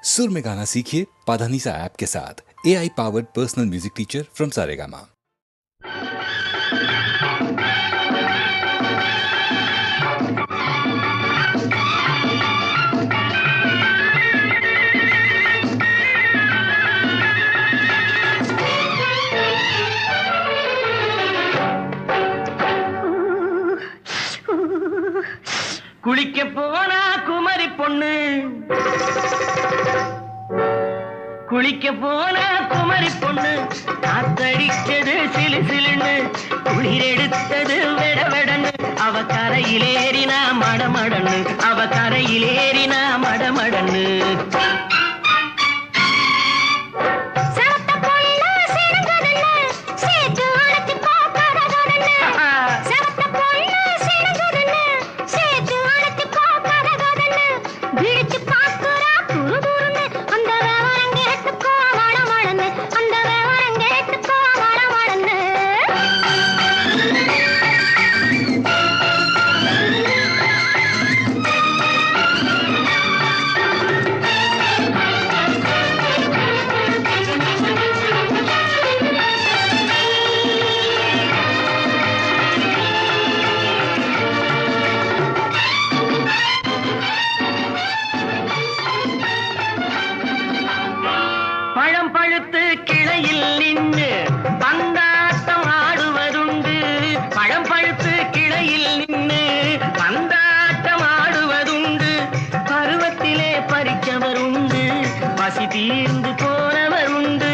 सुर में गाना सीखिए पाधानीसा ऐप के साथ। AI powered personal music teacher from Saregama. குளிக்க போனா குமரி பொண்ணு, குளிக்க போனா குமரி பொண்ணு, காத்தடிச்சது சிலு சிலுன்னு, குளிர் எடுத்தது வெட வெடன்னு, அவ கரையிலேறினா மடமடன்னு, அவ கரையிலேறினா மடமடன்னு. பழம் பழுத்து கிளையில் நின்று பந்தாட்டம் ஆடுவதுண்டு, பழம் பழுத்து கிளையில் நின்று பந்தாட்டம் ஆடுவதுண்டு, பருவத்திலே பறிச்சவர் உண்டு, பசி தீர்ந்து போனவர் உண்டு.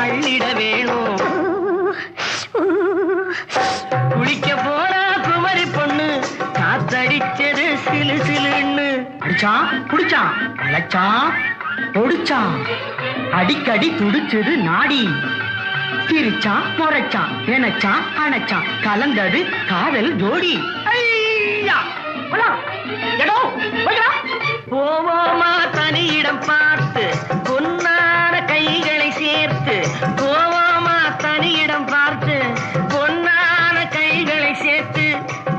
அள்ளிட வேணும். குளிக்க போனா குமரி பொண்ணு, காத்தடிச்சது சிலு சிலுன்னு, அடிச்சான் குடிச்சான் அழைச்சான் ஒடிச்சான், அடிக்கடி துடிச்சது நாடி, சிரிச்சான் முறைச்சான் நினைச்சான் அணைச்சான், கலந்தது காதல் ஜோடி. போவோமா தனியிடம் பார்த்து, பொன்னான கைகளை சேர்த்து, போவோமா தனியிடம் பார்த்து, பொன்னான கைகளை சேர்த்து,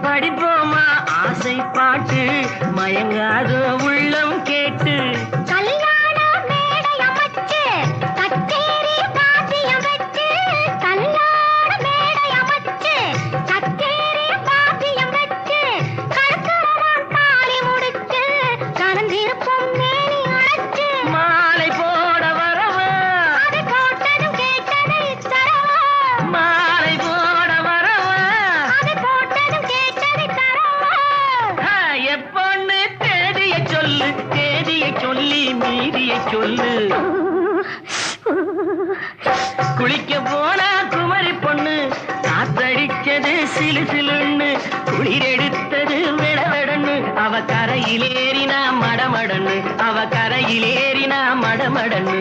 படிப்போமா ஆசை பாட்டு, மயங்காத உள்ளம் கேட்டு. சொல்லு குளிக்க போனா குமரி பொண்ணு, காத்தடிச்சது சிலு சிலுன்னு, குளிர் எடுத்தது வெடவெடன்னு, அவ கரையிலேறினா மடமடன்னு, அவ கரையிலேறினா மடமடன்னு.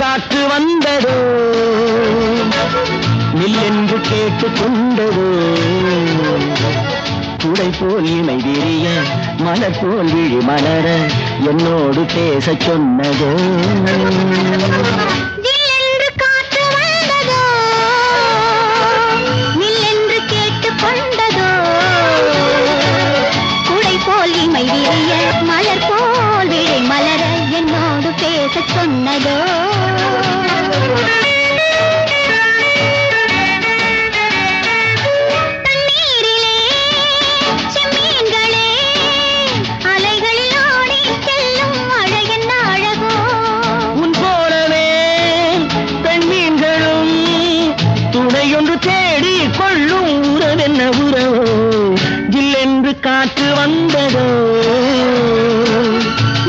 காற்று வந்ததோ நில்லென்று கேட்டுக் கொண்டதோ, குடை போல் இமை விரிய மலர் போல் விழி மலர என்னோடு பேச சொன்னதோ. மலர் போல் விழி மலர என்னோடு பேச சொன்னதோ. ஒன்று தேடி கொள்ளும் உறவென்ன உறவோ ஜில்லென்று காற்று வந்ததோ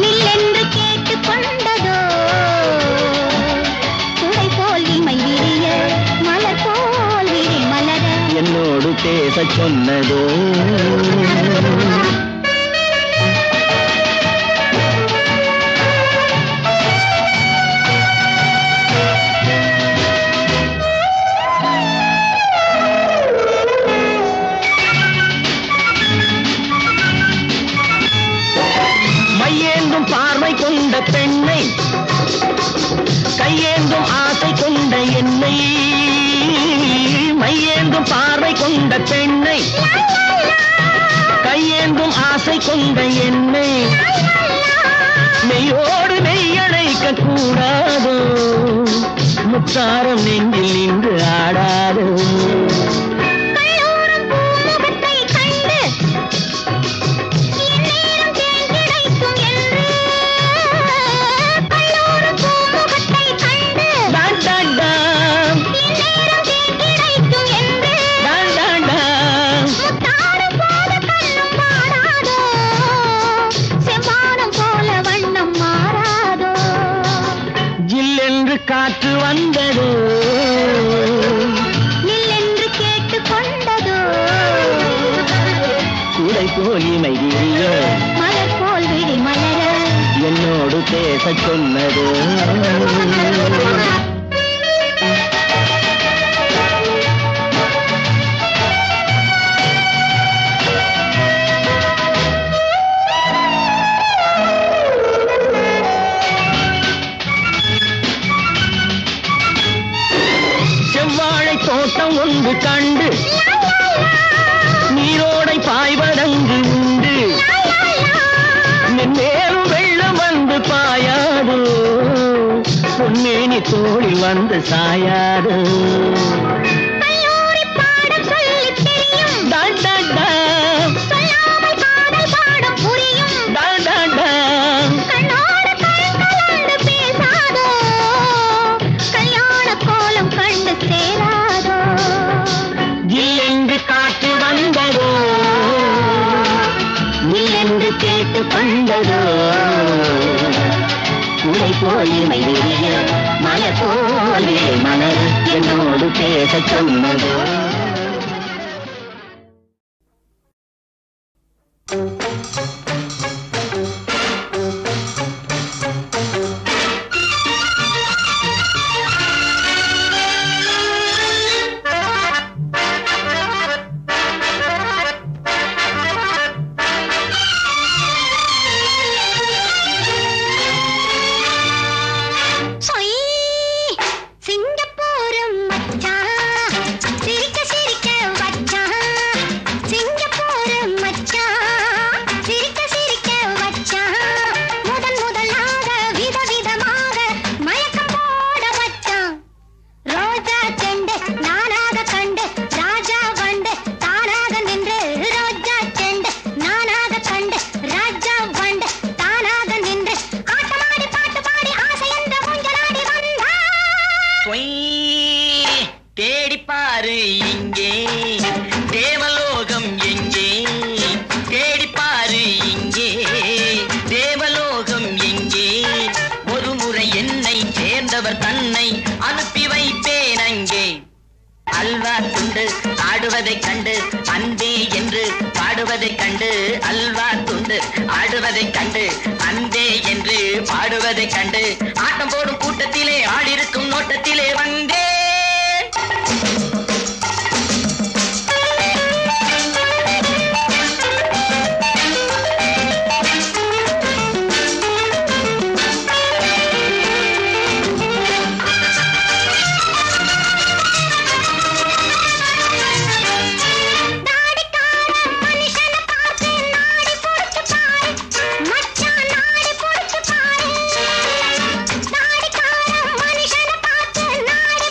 நில்லென்று கேட்டு கொண்டதோ குடை போல் இமை விரிய மலர் போல் விழி மலர என்னோடு பேசச் சொன்னதோ மையேந்தும் பார்வை கொண்ட பெண்ணை கையேந்தும் ஆசை கொண்ட என்னை மையேந்தும் பார்வை கொண்ட பெண்ணை கையேந்தும் ஆசை கொண்ட என்னை மெய்யோடு மெய்யணைக்க கூடாதோ முத்தாரம் நெஞ்சில் நின்று ஆடாதோ காற்று வந்ததோ நில்லென்று கேட்டு கொண்டதோ குடை போல் இமை விரிய மலர் போல் விழி மலர என்னோடு பேசச் சொன்னதோ தோட்டம் ஒன்று கண்டு நீரோடை பாய்வதங்கு உண்டு மேலும் வெள்ளம் வந்து பாயாது பொன்னேனி தோளில் வந்து சாயாது கேட்டு கொண்டதோ குடை போல் இமை விரிய மலர் போல் மலர் என்னோடு பேசச் சொன்னதோ தேடிப்பாரு இங்கே தேவலோகம் எங்கே தேடிப்பாரு இங்கே தேவலோகம் எங்கே ஒரு முறை என்னை சேர்ந்தவர் தன்னை அனுப்பி வைப்பேன் அங்கே அல்வா துண்டு ஆடுவதைக் கண்டு அன்பே என்று பாடுவதைக் கண்டு அல்வா துண்டு ஆடுவதைக் கண்டு அன்பே என்று பாடுவதைக் கண்டு ஆட்டம் போடும் கூட்டத்திலே ஆடிருக்கும் நோட்டத்திலே வந்தே நாடி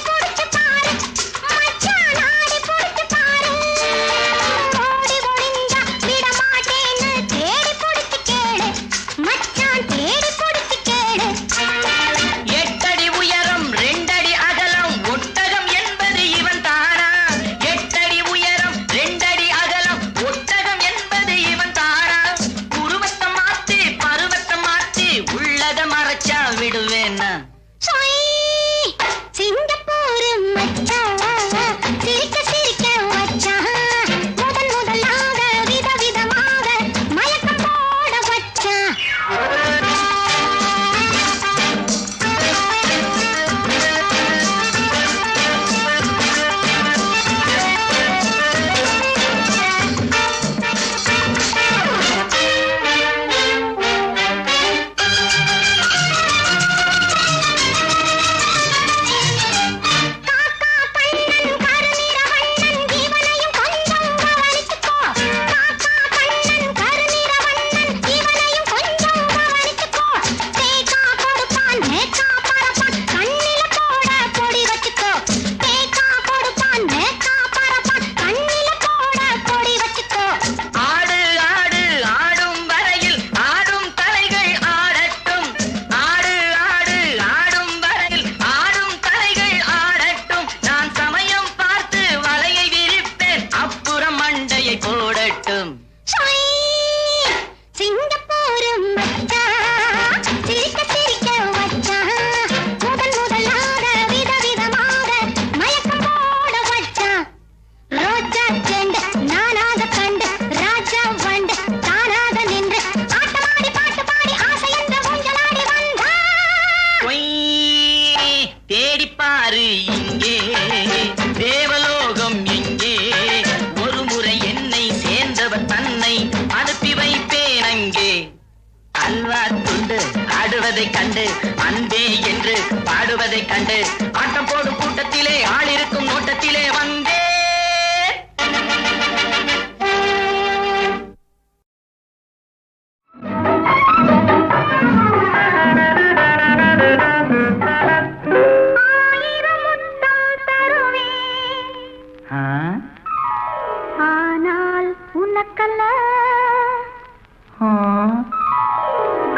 ஆனால் உனக்கல்ல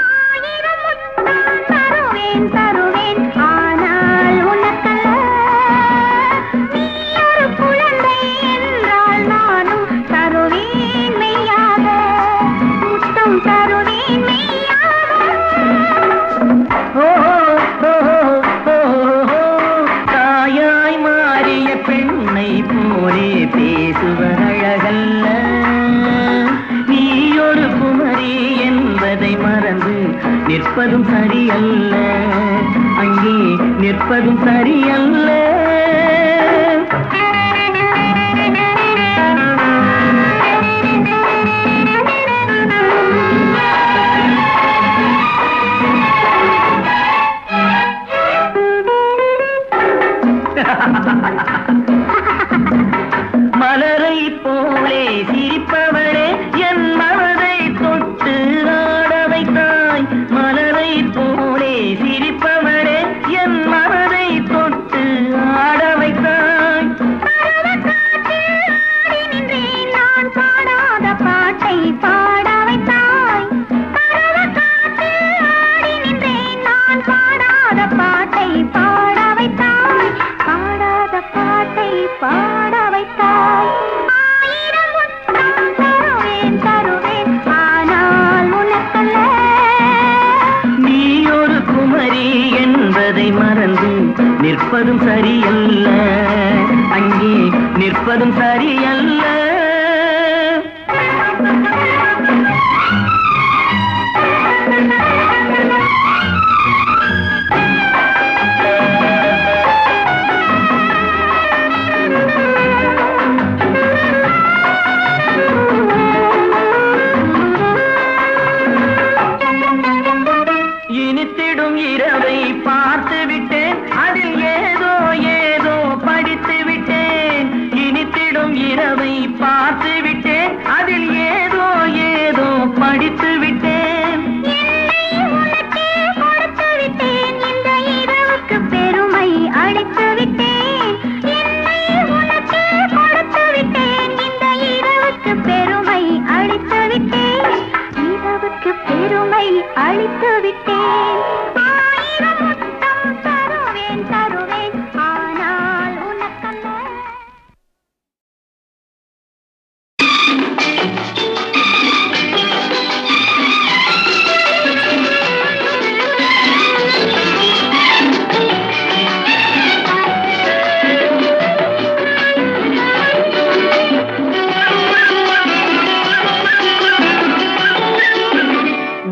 ஆயிரம் முத்தம் தருவேன் தருவேன், ஆனால் உனக்கல்ல. நீ ஒரு குழந்தை என்றால் நானும் தருவேன் மெய்யாக, முத்தம் தருவேன் மெய்யாக. தாயாய் மாறிய பெண்ணை போலே பேசுவதழகல்ல, நீ ஒரு குமரி என்பதை மறந்து நிற்பதும் சரியல்ல, அங்கே நிற்பதும் சரியல்ல. மலரை போலே சிரிப்பவளே என் மனதை தொட்டு ஆட வைத்தாய், மலரை போலே சிரிப்பவளே என் மனதை தொட்டு ஆட வைத்தாய். ஆடி நின்றேன் நான் பாடாத பாட்டை பாட வைத்தாய், பரவக்காற்று ஆடி நின்றேன் நான் பாடாத பாட்டை பாட வைத்தாய், பாடாத பாட்டை பாட வைத்தாய். ஆயிரம் முத்தம் தருவேன் தருவேன், ஆனால் உனக்கல்ல. நீ ஒரு குமரி என்பதை மறந்து நிற்பதும் சரியல்ல, அங்கே நிற்பதும் சரியல்ல. இனித்திடும் இரவை பார்த்து விட்டேன், அதில் ஏதோ ஏதோ படித்து விட்டேன். இனித்திடும் இரவை பார்த்து விட்டேன், அதில் ஏதோ ஏதோ படித்து விட்டேன். என்னை உனக்கே கொடுத்து விட்டேன், இந்த இரவுக்கு பெருமை அளித்து விட்டேன். என்னை உனக்கே கொடுத்து விட்டேன், இந்த இரவுக்கு பெருமை அளித்து விட்டேன், இரவுக்கு பெருமை அளித்து விட்டேன். ஆயிரம் முத்தம் தருவேன் தருவேன், ஆனால் உனக்கல்ல.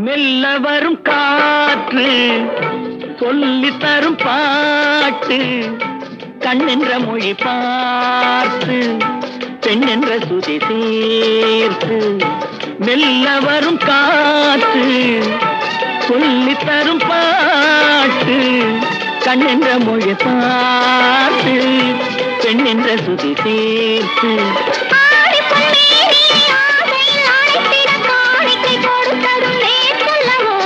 மெல்ல வரும் காற்று சொல்லி தரும் பாட்டு, கண்ணென்ற மொழி பார்த்து பெண்ணென்ற சுதி சேர்த்து. மெல்ல வரும் காற்று சொல்லி தரும் பாட்டு, கண்ணென்ற மொழி பார்த்து பெண்ணென்ற சுதி சேர்த்து. ஆடிப் பொன்னே நீ ஆசையில் அழைத்திட காணிக்கை கொடுத்ததும் நேற்றல்லவோ,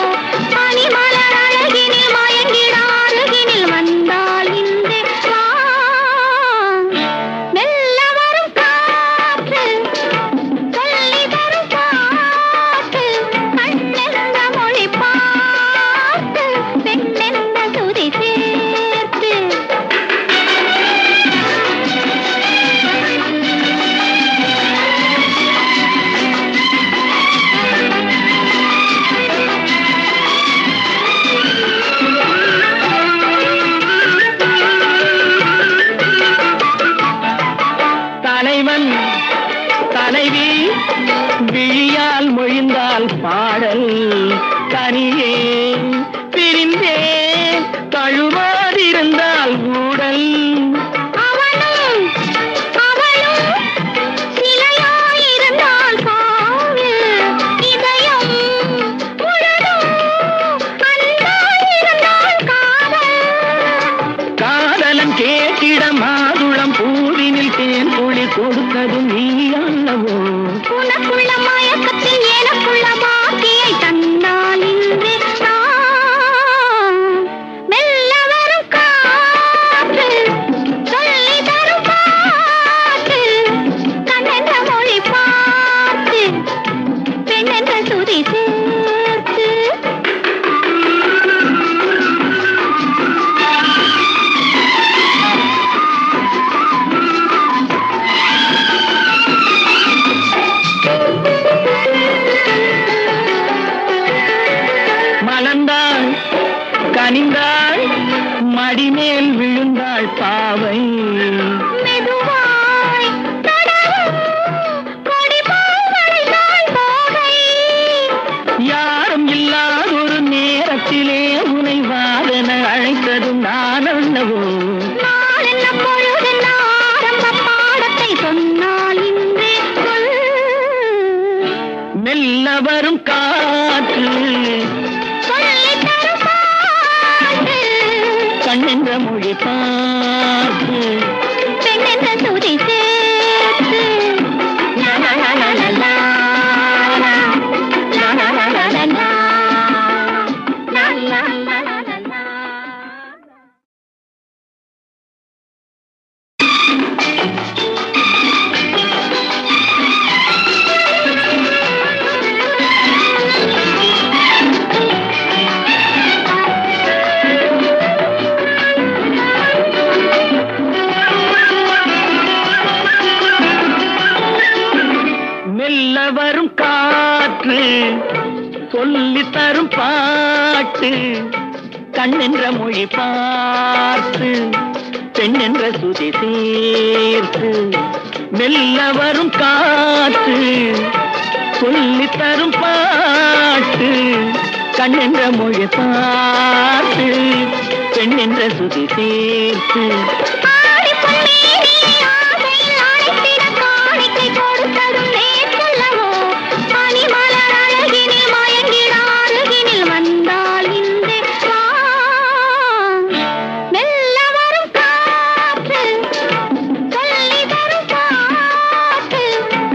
பனிமலர் அழகினில் மயங்கிட அருகினில் வந்தால் இன்று வா. மெல்ல வரும் காற்று சொல்லி தரும் பாட்டு, கண்ணென்ற மொழி பார்த்து பெண்ணென்ற சுதி சேர்த்து. தலைவன் தலைவி விழியால் மொழிந்தால் பாடல், தனியே பிரிந்தே தழுவாதிருந்தால் ஊடல். அவனும் அவளும் சிலையாயிருந்தால் காவல், இதயம் முழுதும் அன்பாயிருந்தால் காதல். காதலன் கேட்டிட மாதுளம் பூவினில் தேன் குளிர் கொடுத்ததும் நீ அல்லவோ. உனக்குள்ள மயக்கத்தில் எனக்குள்ள பாக்கியை தந்தால் இன்று நான். மெல்ல வரும் காற்று சொல்லி தரும் பாட்டு, சொன்னால் இன்றே சொல். மெல்ல வரும் காற்று சொல்லித் தரும் பாட்டு. கண்ணென்ற மொழி பார்த்து பெண்ணென்ற சுதி சேர்த்து. லா லா லா லா லா லா. லா லா லா லா லா லா. லா லா லா லா லா லா. மெல்ல வரும் காற்று சொல்லி தரும் பாட்டு கண்ணென்ற மொழி பார்த்து பெண்ணென்ற சுதி சேர்த்து. மெல்ல வரும் காற்று சொல்லி தரும் பாட்டு கண்ணென்ற மொழி பார்த்து பெண்ணென்ற சுதி சேர்த்து. ஆடிப் பொன்னேனி ஆசையில் அழைத்திட காணிக்கை கொடுத்ததும் நேர் சொல்லவோ. பனிமலர் அழகினில் மயங்கிட அருகினில் வந்தால் இன்றே வா. மெல்ல வரும் காற்று சொல்லித் தரும் பாட்டு.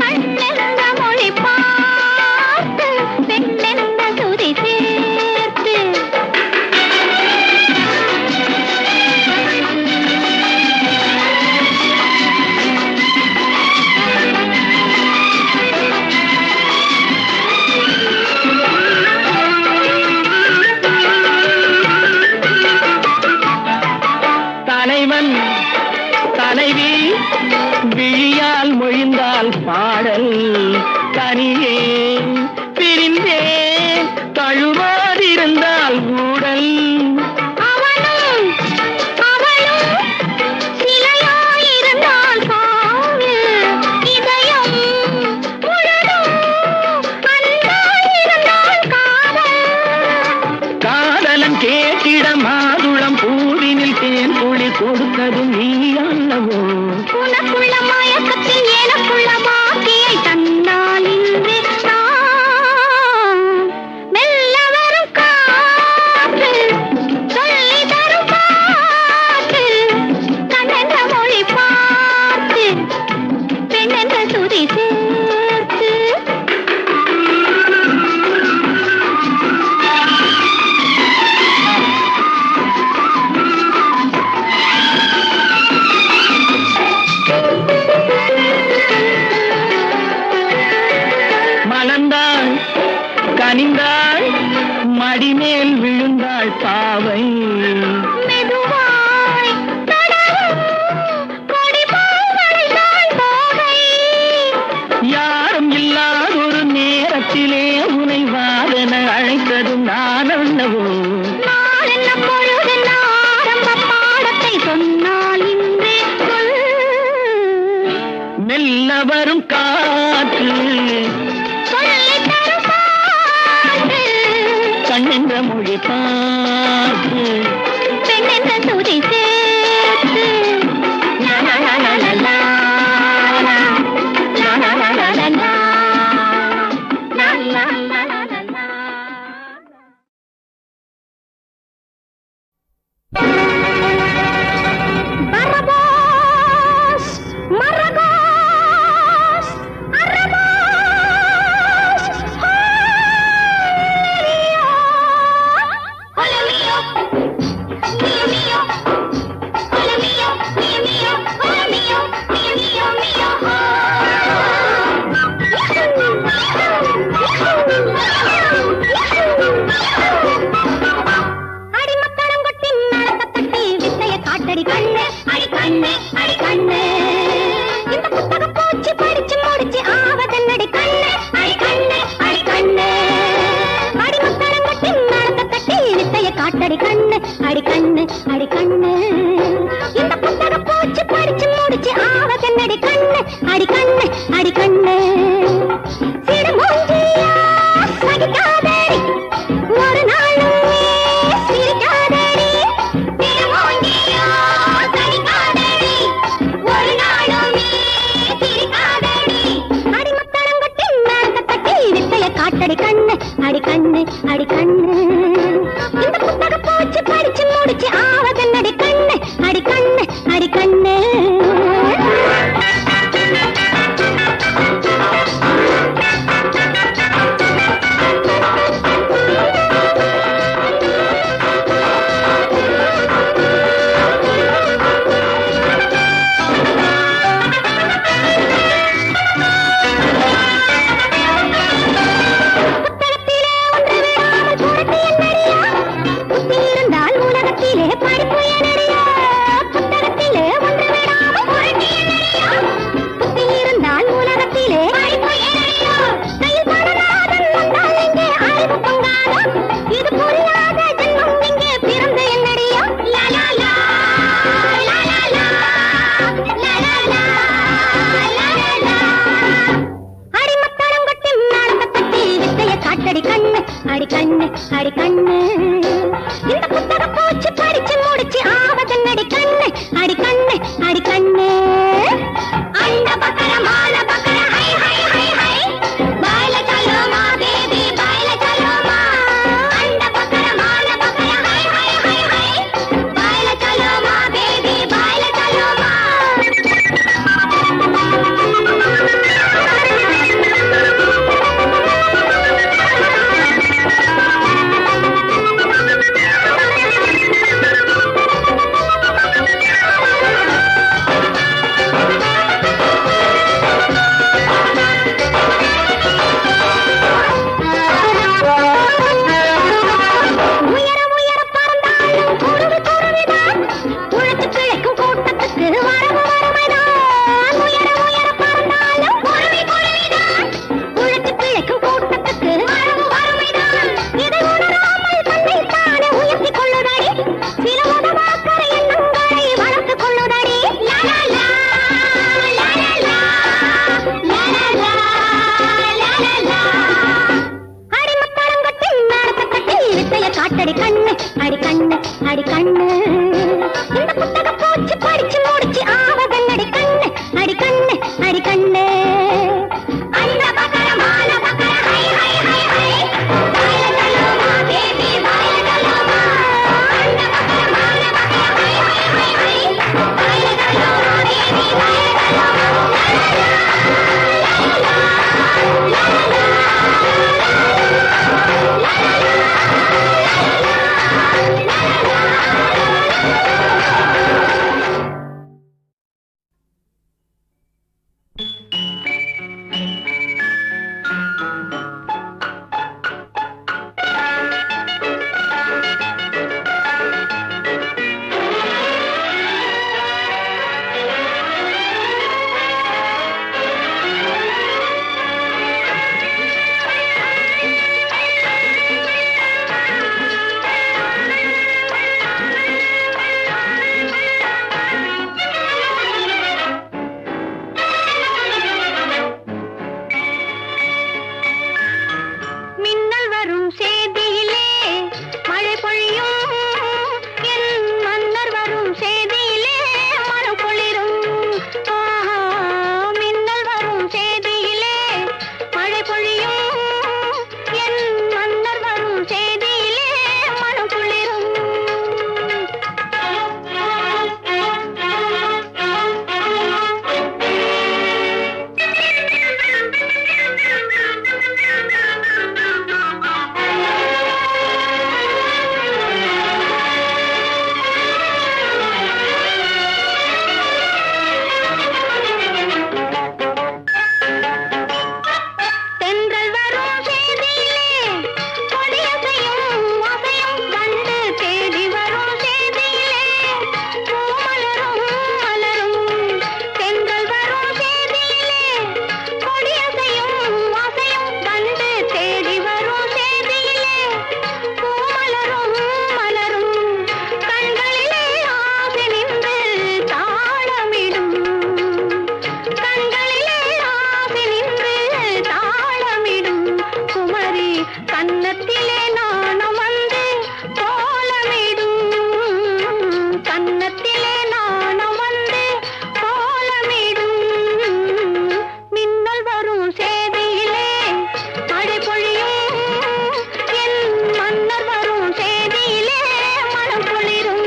கண்ணென்ற மொழி பார்த்து பெண்ணென்ற சுதி சேர்த்து. தலைவன் தலைவி விழியால் மொழிந்தால் பாடல் தனியே பிரிந்தே தழுவாதிருந்தால் ஊடல். அவனும் அவளும் சிலையாயிருந்தால் காவு. இதயம் முழுதும் அன்பாயிருந்தால் காதல். காதலன் கேட்டிட மாதுளம் பூவினில் தேன் குழி கொடுத்ததும் நீ அல்லவோ. உனக்குள்ள மயக்கத்தில் எனக்குள்ள பாக்கியை தந்தால் இன்றே நான். மெல்ல வரும் காற்று சொல்லித் தரும் பாட்டு. கண்ணென்ற மொழி பார்த்து பெண்ணென்ற சுதி சேர்த்து. மலர்ந்தாள் கனிந்தாள் மடிமேல் விழுந்தாள் பாவை. மெதுவாய் தொடரும் கொடி போல் வளைந்தாள் தோகை. யாரும் இல்லாதொரு நேரத்திலே உனை வாதன அழைத்ததும் நான் அல்லவோ. நாளென்ன பொழுதென்ன ஆரம்ப பாடத்தை சொன்னால் இன்றே சொல். மெல்ல வரும் காற்று சொல்லித் தரும் பாட்டு. கண்ணென்ற மொழி பார்த்து பெண்ணென்ற சுதி சேர்த்து. லா லா லா லா லா லா. லா லா லா லா லா லா. லா லா லா லா லா லா. Barrabás, Marragás, Arrabás, ole mío, mío, mío, ole mío, mío, mío, ole mío, mío, mío, mío, அடிமத்தளம் கொட்டி மேளத்தை தட்டி வித்தைய காட்டடி கண்ணு. அடி கண்ணு, அடி கண்ணு. இந்த புத்தகம் போச்சு படிச்சு முடிச்சு ஆவதன்னடி கண்ணு. அடி கண்ணு, அடி கண்ணு. அடிமத்தளம் கொட்டி மேளத்தை தட்டி வித்தைய காட்டடி கண்ணு. அடி கண்ணு, அடி கண்ணு. இந்த புத்தகம் போச்சு படிச்சு முடிச்சு ஆவதன்னடி கண்ணு. அடி கண்ணு, அடி கண்ணு. சிடுமூஞ்சியா சகிக்காதடி ஒரு நாளும் சிரிக்காதடி. சிடுமூஞ்சியா சகிக்காதடி ஒரு நாளும் அடி கண்ணு இந்த புத்தக பூச்சி படிச்சு முடிச்சு ஆவதன்னடி கண்ணு அடி கண்ணு அடி கண்ணு அண்ட பக்கர மால பக்கர ஹை ஹை ஹை ஹை பாயில சலோ மா பேபி பாயில சலோ மா அண்ட பக்கர மால பக்கர ஹை ஹை ஹை ஹை பாயில சலோ மா பேபி பாயில சலோ மா உயரம் உயர பறந்தாலும் குருவி குருவிதான் உழைச்சு பிழைக்கும் கூட்டத்துக்கு வரவு வறுமைதான் உயரம் உயர பறந்தாலும் குருவி குருவிதான் உழைச்சு பிழைக்கும் கூட்டத்துக்கு வரவு வறுமைதான் இதை உணராமல் தன்னை தானே உயர்த்திக் கொள்ளுதடி சில உதவாக்கர எண்ணங்களை வளர்த்துக் கொள்ளுதடி லலலா, லலலா, லலலா, லலலா. அடிமத்தளங்கட்டின் மேலத்தை கட்டி வித்தைய காட்டடி கண்ணு அடி கண்ணு அடி கண்ணு இந்த புத்தக பூச்சி படிச்சு முடிச்சு ஆவதன்னடி கண்ணு அடி கண்ணு அடி கண்ணு அந்த பக்கர மால பக்கர ஹை ஹை ஹை ஹை பாயில சலோமா பேபி பாயில சலோமா அந்த பக்கர மால பக்கர ஹை ஹை ஹை ஹை பாயில சலோமா பேபி பாயில சலோமா மின்னல் வரும் சேதியிலே மழை பொழியும் என் மன்னர் வரும் சேதியிலே மனம் குளிரும் ஆஹா மின்னல் வரும் சேதியிலே மழை பொழியும் என் மன்னர் வரும் சேதியிலே மனம் குளிரும் தென்றல் வரும் சேதியிலே கொடியசையும் அசையும் கண்டு தேடி வரும் சேதியிலே பூமலரும் மலரும் தென்றல் வரும் சேதியிலே கொடியசையும் அசையும் கண்டு தேடி வரும் சேதியிலே பூமலரும் மலரும் கண்களிலே ஆசை நின்று தாளமிடும் கண்களிலே ஆசை நின்று தாளமிடும் குமரி கன்னத்திலே நாணம் வந்து கோலமிடும் கன்னத்திலே நாணம் வந்து கோலமிடும் மின்னல் வரும் சேதியிலே மழை பொழியும் என் மன்னர் வரும் சேதியிலே மனம் குளிரும்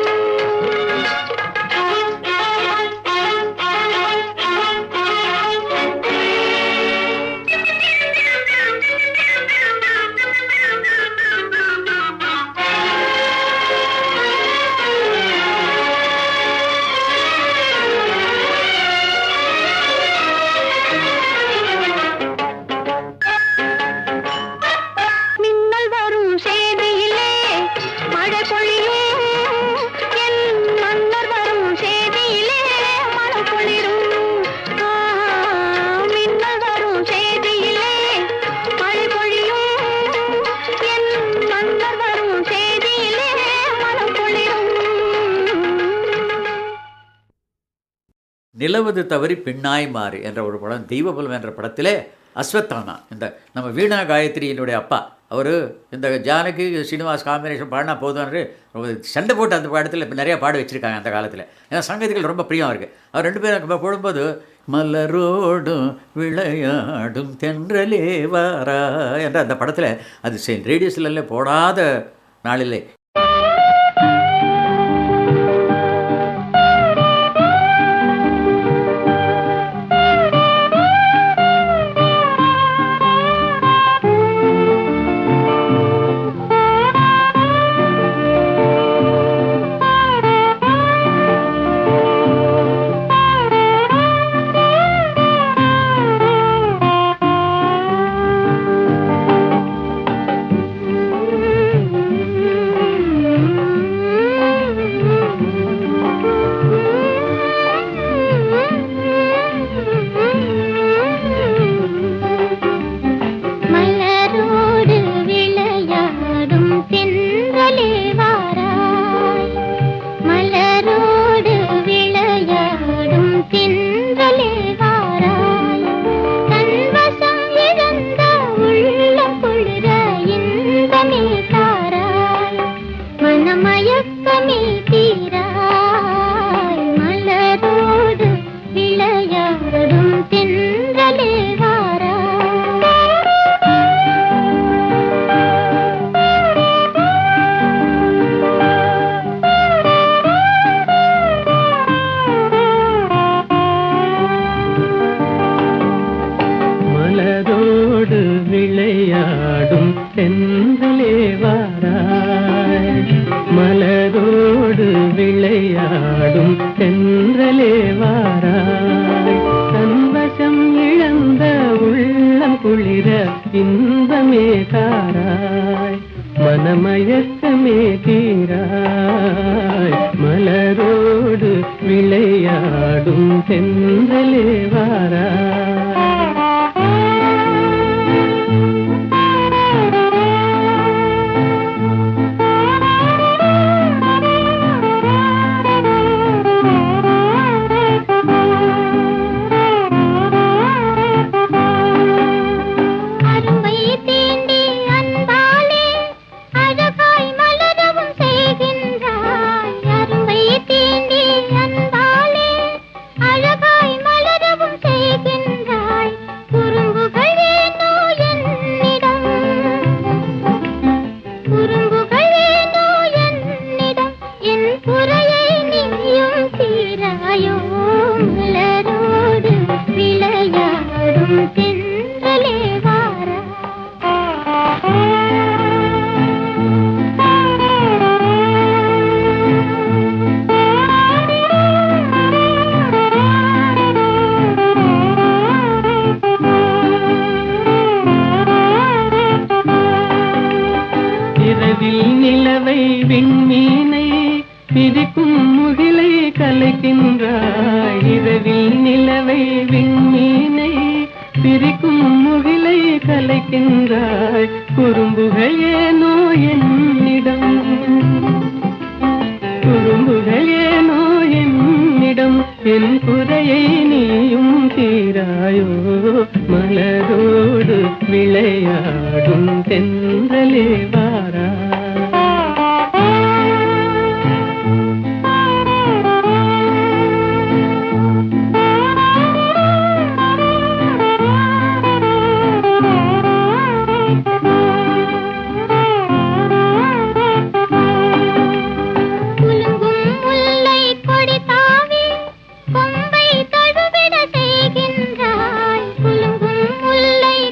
மின்னல் வரும் சேதியிலே மழை பொழியும் என் மன்னர் வரும் சேதியிலே மனம் குளிரும் ஆஹா மின்னல் வரும் சேதியிலே மழை பொழியும் என் மன்னர் வரும் சேதியிலே மனம் குளிரும் நிலவது தவறி பெண்ணாய் மாறு என்ற ஒரு படம் தெய்வபலம் என்ற படத்திலே அஸ்வத்தானா இந்த நம்ம வீணா காயத்ரியினுடைய அப்பா அவர் இந்த ஜானகி ஸ்ரீனிவாஸ் காம்பினேஷன் பாடினா போதும்னு ரொம்ப சண்டை போட்டு அந்த படத்தில் இப்போ நிறையா பாட வச்சுருக்காங்க அந்த காலத்தில். ஏன்னா சங்கீதங்கள் ரொம்ப பிரியம் இருக்குது. அவர் 2 பேரும் போடும்போது மலரோடும் விளையாடும் தென்றலே வாரா என்ற அந்த படத்தில் அது ரேடியோஸ்ல போடாத நாளில்லை.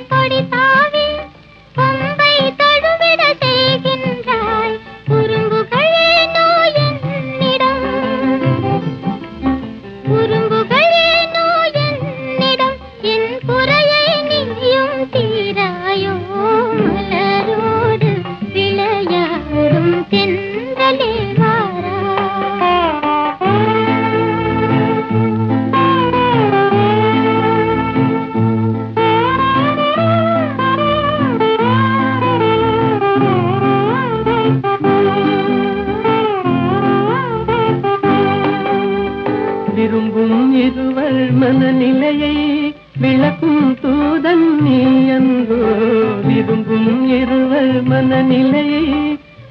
கொடி தாவி கொம்பை தழுவிட செய்கின்ற விளக்கும் தூதன் நீ அன்போ விரும்பும் இருவர் மனநிலையை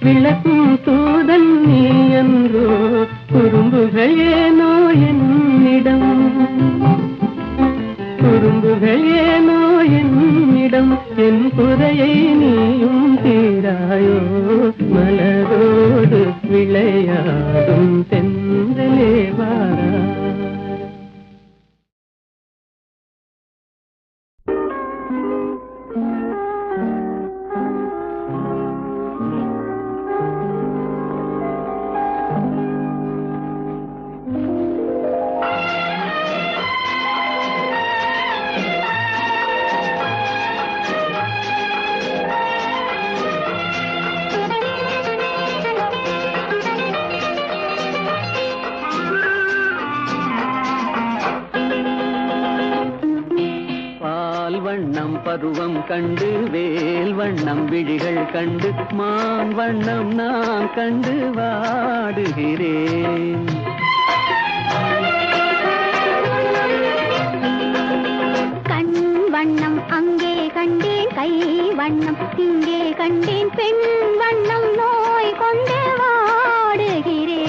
விளக்கும் தூதன் நீ அன்றோ குறும்புகள் ஏனோ என்னிடம் குறும்புகள் ஏனோ என்னிடம் என் குறையை நீயும் தீராயோ மலரோடு விளையாடும் தென்றலே வாரா. வண்ணம் பருவம் கண்டு வேல் வண்ணம் விழிகள் கண்டு மான் வண்ணம் நான் கண்டு வாடுகிறேன். கண் வண்ணம் அங்கே கண்டேன் கை வண்ணம் இங்கே கண்டேன் பெண் வண்ணம் நோய் கொண்டு வாடுகிறேன்.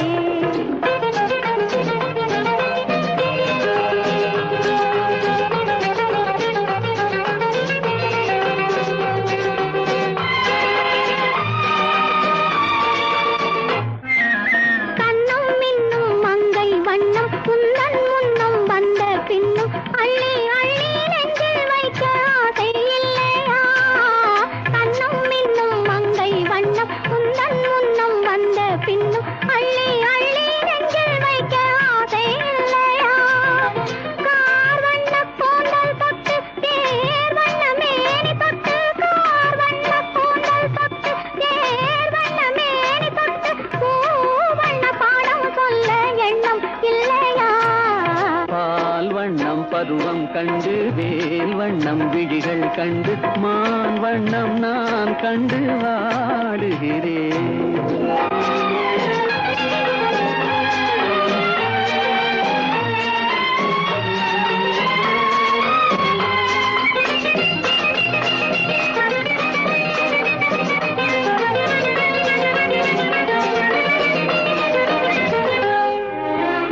பருவம் கண்டு வேல் வண்ணம் விழிகள் கண்டு மான் வண்ணம் நான் கண்டு வாடுகிறேன்.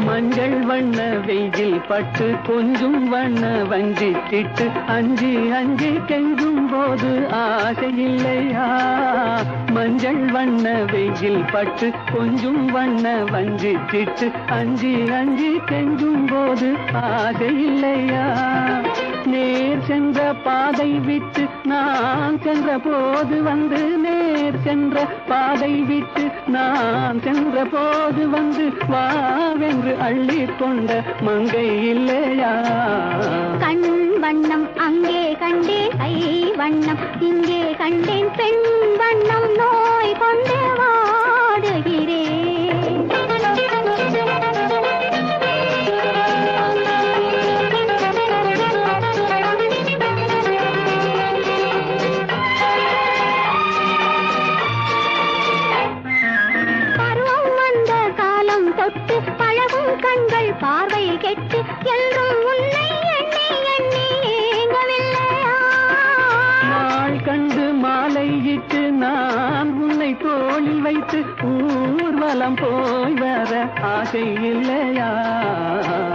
மஞ்சள் வண்ண வெயில் பட்டு கொஞ்சம் வண்ண வஞ்சி கிட்டு அஞ்சி அஞ்சி கெஞ்சும் போது ஆசை இல்லையா? மஞ்சள் வண்ண வெயில் பட்டு கொஞ்சம் வண்ண வஞ்சி கிட்டு அஞ்சி அஞ்சி கெஞ்சும் போது ஆசை இல்லையா? நேர் சென்ற பாதை விட்டு நான் சென்ற போது வந்து நேர் சென்ற பாதை விட்டு நான் சென்ற போது வந்து வாவென்று அள்ளி கொண்ட மங்கை இல்லையா? கண் வண்ணம் அங்கே கண்டேன் கை வண்ணம் இங்கே கண்டேன் பெண் வண்ணம் நோய் கொண்டு வாடுகிறேன். கண்கள் பார்வை கெட்டு என்றும் உன்னை எண்ணி எண்ணி ஏங்கவில்லையா? நாள் கண்டு மாலையிட்டு நான் உன்னை தோளில் வைத்து ஊர்வலம் போய் வர ஆசை இல்லையா?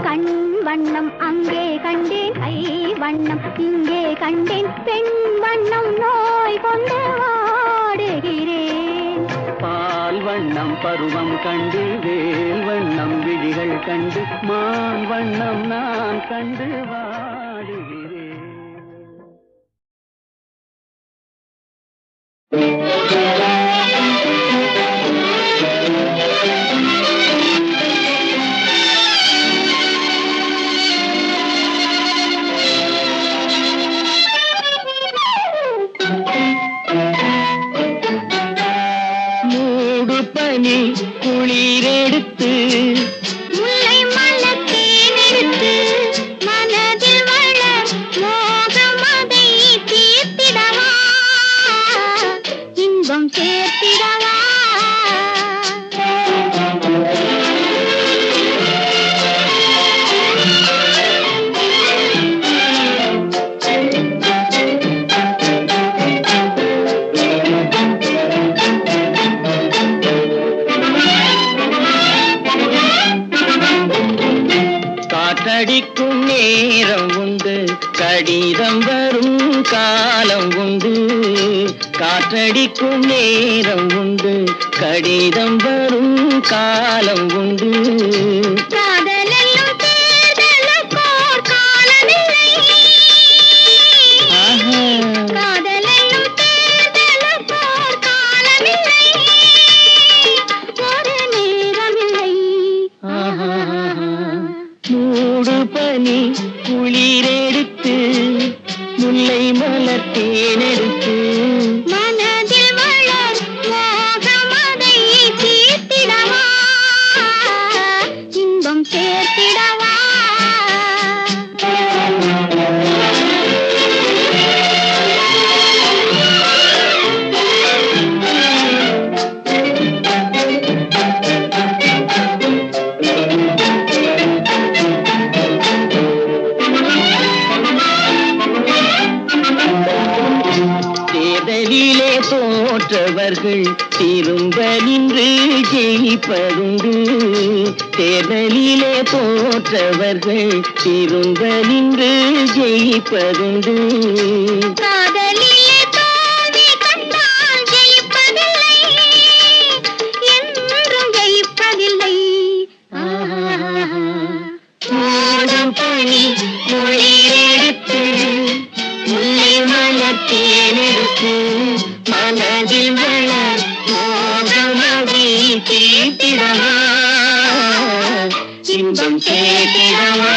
கண் வண்ணம் அங்கே கண்டேன் கை வண்ணம் இங்கே கண்டேன் பெண் வண்ணம் நோய் கொண்டு வாடுகிறேன். பால் வண்ணம் பருவம் கண்டு வேல் வண்ணம் விழிகள் கண்டு மான் வண்ணம் நான் கண்டு வாடுகிறேன். குளிரெடுத்து முல்லை மலத்தேன் எடுத்து மனதில் கடிதம் வரும் காலம் உண்டு, காற்றடிக்கும் நேரம் உண்டு, கடிதம் வரும் காலம் உண்டு. காதலெல்லும் தேர்தலுக்கோர் காலமில்லை. ஆஹா. காதலெல்லும் தேர்தலுக்கோர் காலமில்லை. ஒரு நேரமில்லை. மூடு பனி குளிரெடுத்து, முல்லை மலர் தேனெடுத்து, மனதில் வளர் மோகமதை தீர்த்திடவா, இன்பம் சேர்த்திடவா. தேர்தலிலே தோற்றவர்கள் திரும்ப நின்று ஜெயிப்பதுண்டு, தேர்தலிலே தோற்றவர்கள் திரும்ப நின்று ஜெயிப்பதுண்டு. காதலிலே தோல்வி கண்டால் ஜெயிப்பதில்லை, என்றும் ஜெயிப்பதில்லை. மூடும் பனி குளிரெடுத்து, முல்லை மலர் தேனெடுத்து, மனதில் வளர் மோகமதை தீர்த்திடவா, இன்பம் சேர்த்திடவா.